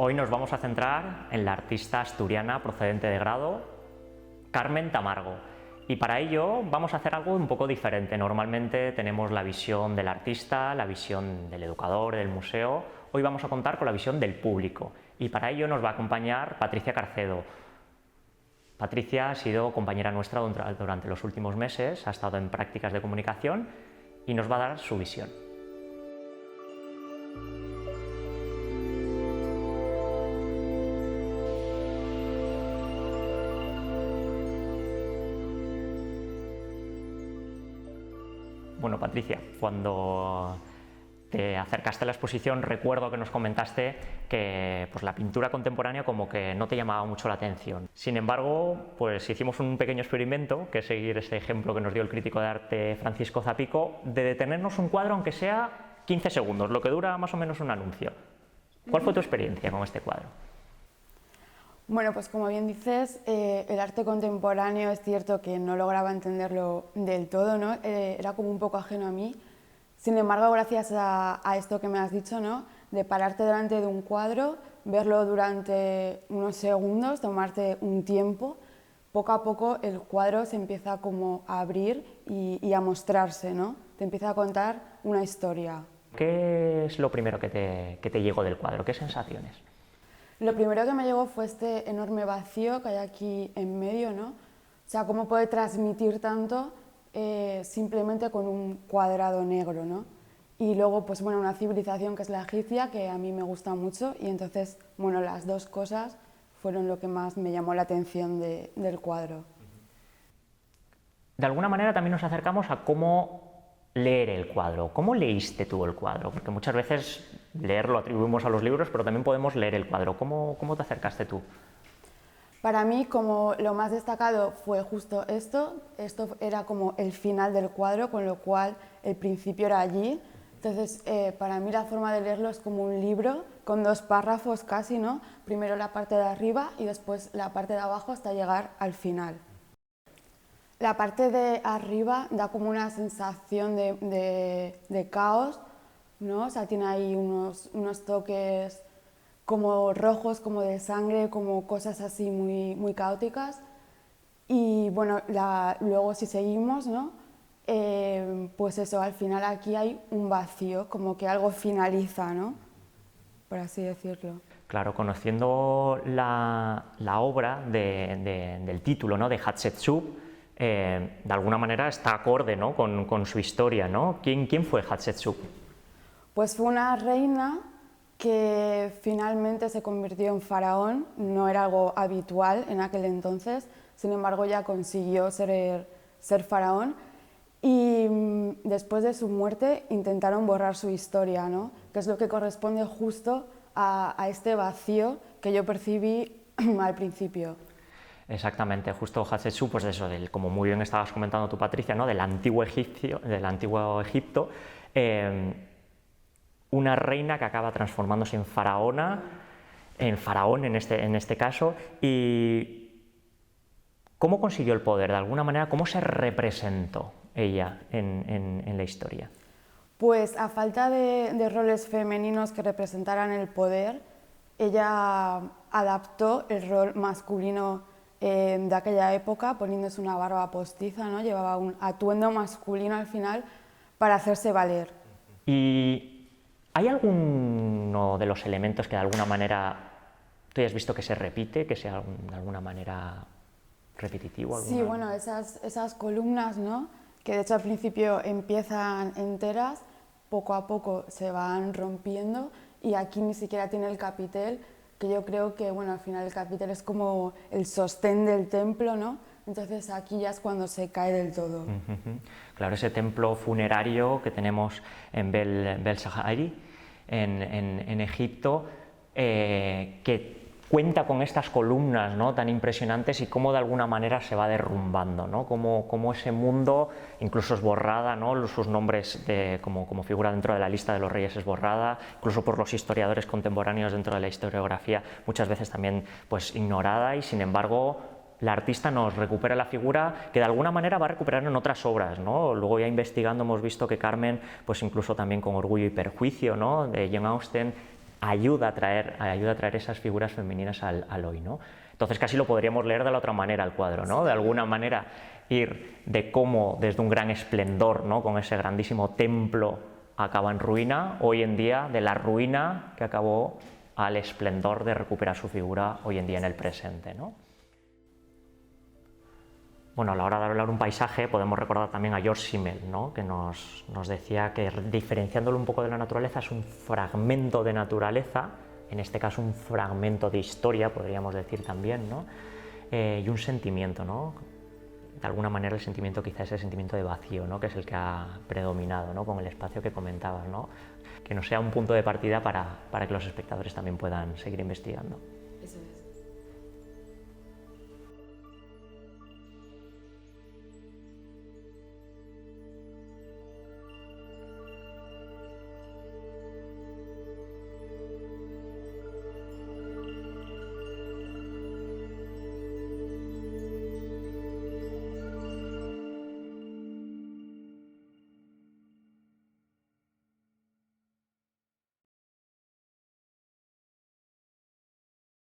Hoy nos vamos a centrar en la artista asturiana procedente de Grado, Carmen Tamargo. Y para ello vamos a hacer algo un poco diferente. Normalmente tenemos la visión del artista, la visión del educador, del museo. Hoy vamos a contar con la visión del público. Y para ello nos va a acompañar Patricia Carcedo. Patricia ha sido compañera nuestra durante los últimos meses, ha estado en prácticas de comunicación y nos va a dar su visión. Bueno, Patricia, cuando te acercaste a la exposición recuerdo que nos comentaste que pues, la pintura contemporánea como que no te llamaba mucho la atención. Sin embargo, pues hicimos un pequeño experimento, que es seguir ese ejemplo que nos dio el crítico de arte Francisco Zapico, de detenernos un cuadro aunque sea 15 segundos, lo que dura más o menos un anuncio. ¿Cuál fue tu experiencia con este cuadro? Bueno, pues como bien dices, el arte contemporáneo es cierto que no lograba entenderlo del todo, ¿no? Era como un poco ajeno a mí. Sin embargo, gracias a esto que me has dicho, ¿no? De pararte delante de un cuadro, verlo durante unos segundos, tomarte un tiempo, poco a poco el cuadro se empieza como a abrir y a mostrarse, ¿no? Te empieza a contar una historia. ¿Qué es lo primero que te llegó del cuadro? ¿Qué sensaciones? Lo primero que me llegó fue este enorme vacío que hay aquí en medio, ¿no? O sea, cómo puede transmitir tanto simplemente con un cuadrado negro, ¿no? Y luego, pues bueno, una civilización que es la egipcia, que a mí me gusta mucho, y entonces, bueno, las dos cosas fueron lo que más me llamó la atención del cuadro. De alguna manera también nos acercamos a cómo leer el cuadro. ¿Cómo leíste tú el cuadro? Porque muchas veces leer lo atribuimos a los libros, pero también podemos leer el cuadro. ¿Cómo te acercaste tú? Para mí, como lo más destacado fue justo esto era como el final del cuadro, con lo cual el principio era allí. Entonces, para mí la forma de leerlo es como un libro con dos párrafos casi, ¿no? Primero la parte de arriba y después la parte de abajo hasta llegar al final. La parte de arriba da como una sensación de caos, ¿no? O sea, tiene ahí unos toques como rojos, como de sangre, como cosas así muy caóticas. Y bueno, luego si seguimos, ¿no? Pues eso, al final aquí hay un vacío, como que algo finaliza, ¿no? Por así decirlo. Claro, conociendo la obra del título, ¿no? De Hatshepsut, de alguna manera está acorde, ¿no? con su historia, ¿no? ¿Quién fue Hatshepsut? Pues fue una reina que finalmente se convirtió en faraón, no era algo habitual en aquel entonces, sin embargo ya consiguió ser faraón y después de su muerte intentaron borrar su historia, ¿no? Que es lo que corresponde justo a este vacío que yo percibí al principio. Exactamente, justo Hatshepsut, pues eso, como muy bien estabas comentando tú, Patricia, ¿no? Del antiguo Egipto, una reina que acaba transformándose en faraón en este caso, y ¿cómo consiguió el poder? De alguna manera, ¿cómo se representó ella en la historia? Pues a falta de roles femeninos que representaran el poder, ella adaptó el rol masculino de aquella época, poniéndose una barba postiza, ¿no? Llevaba un atuendo masculino al final para hacerse valer. ¿Y hay alguno de los elementos que de alguna manera tú hayas visto que se repite, que sea de alguna manera repetitivo? Sí, bueno, esas columnas, ¿no? Que de hecho al principio empiezan enteras, poco a poco se van rompiendo y aquí ni siquiera tiene el capitel, que yo creo que, bueno, al final el capitel es como el sostén del templo, ¿no? Entonces aquí ya es cuando se cae del todo. Claro, ese templo funerario que tenemos en Bel Sahari, en Egipto, que cuenta con estas columnas, ¿no? Tan impresionantes y cómo de alguna manera se va derrumbando, ¿no? Cómo ese mundo incluso es borrada, ¿no? Sus nombres como figura dentro de la lista de los reyes es borrada, incluso por los historiadores contemporáneos dentro de la historiografía muchas veces también pues ignorada, y sin embargo la artista nos recupera la figura que de alguna manera va a recuperar en otras obras, ¿no? Luego ya investigando hemos visto que Carmen, pues incluso también con Orgullo y Perjuicio, ¿no? De Jane Austen, ayuda a traer esas figuras femeninas al hoy, ¿no? Entonces casi lo podríamos leer de la otra manera el cuadro, ¿no? De alguna manera ir de cómo desde un gran esplendor, ¿no? Con ese grandísimo templo acaba en ruina, hoy en día de la ruina que acabó al esplendor de recuperar su figura hoy en día en el presente, ¿no? Bueno, a la hora de hablar un paisaje podemos recordar también a George Simmel, ¿no? Que nos decía que diferenciándolo un poco de la naturaleza es un fragmento de naturaleza, en este caso un fragmento de historia, podríamos decir también, ¿no? Y un sentimiento, ¿no? De alguna manera el sentimiento quizá es el sentimiento de vacío, ¿no? Que es el que ha predominado, ¿no? Con el espacio que comentabas, ¿no? Que no sea un punto de partida para que los espectadores también puedan seguir investigando. Eso es.